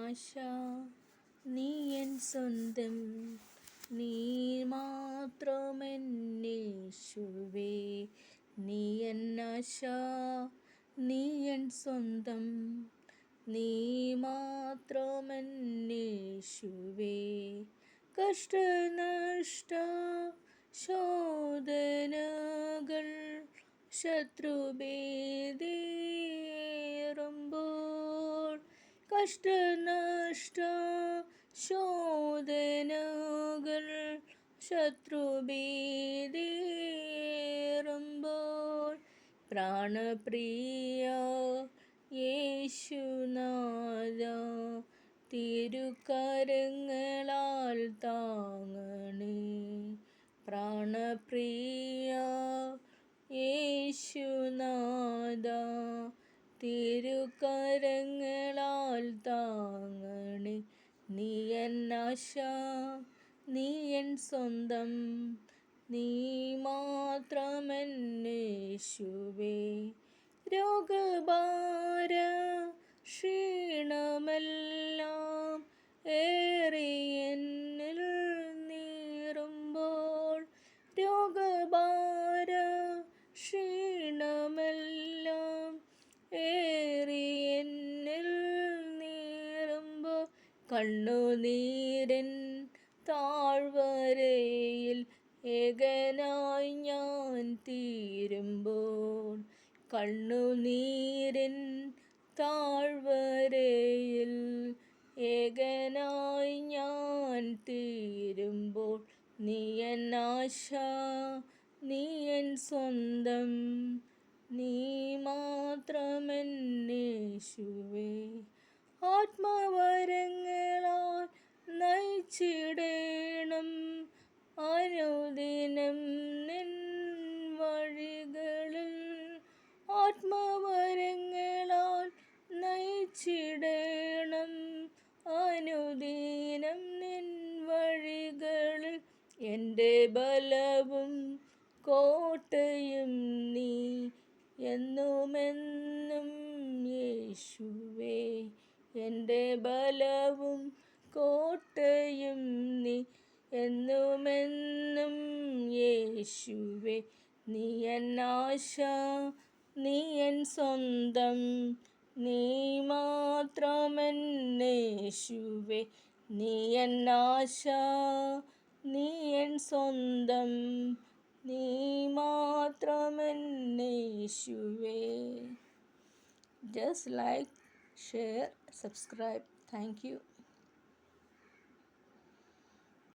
ആശ, നീ എൻ സ്വന്തം, നീ മാത്രമെന്നേശുവേ. നീ എൻ ആശ, നീ എൻ സ്വന്തം, നീ മാത്രമെന്നേശുവേ. കഷ്ടനഷ്ട ശോധനകൾ ശത്രുഭീതിയേറുമ്പോൾ, കഷ്ടനഷ്ട ശോധനകൾ ശത്രുഭീതിയേറുമ്പോൾ, പ്രാണപ്രിയ യേശുനാഥ, തിരുക്കരങ്ങളാൽ താങ്ങണേ. പ്രാണപ്രിയ യേശുനാഥ, തിരുക്കരങ്ങളാൽ താങ്ങണേ. നീ എൻ ആശ, നീ എൻ സ്വന്തം, നീ മാത്രമെന്നേശുവേ. രോഗഭാര ക്ഷീണമെല്ലാം ഏറി എന്നിൽ നീറുമ്പോൾ, രോഗഭാര ക്ഷീണമെല്ലാം ഏറി എന്നിൽ നീറുമ്പോൾ, കണ്ണുനീരൻ താഴ്വരയിൽ ഏകനായി ഞാൻ തീരുമ്പോൾ, കണ്ണുനീരൻ താഴ്വരയിൽ ഏകനായി ഞാൻ തീരുമ്പോൾ, നീ എൻ ആശ, നീ എൻ സ്വന്തം, നീ മാത്രമെന്നേശുവേ. ആത്മവരങ്ങളാൽ നയിച്ചിടേണം അനുദിനം നിൻ വഴികളിൽ, ആത്മവരങ്ങളാൽ നയിച്ചിടേണം അനുദിനം നിൻ വഴികളിൽ. എൻ്റെ ബലവും കോട്ടയും നീ എന്നുമെന്നും യേശുവേ. എൻ്റെ ബലവും കോട്ടയും നീ എന്നുമെന്നും യേശുവേ. നീ എൻ ആശ, നീ എൻ സ്വന്തം, നീ മാത്രമെന്നേശുവേ. നീ എൻ ആശ, നീ എൻ സ്വന്തം, നീ മാത്രമെന്നേശുവേ. Just like, share, subscribe. Thank you.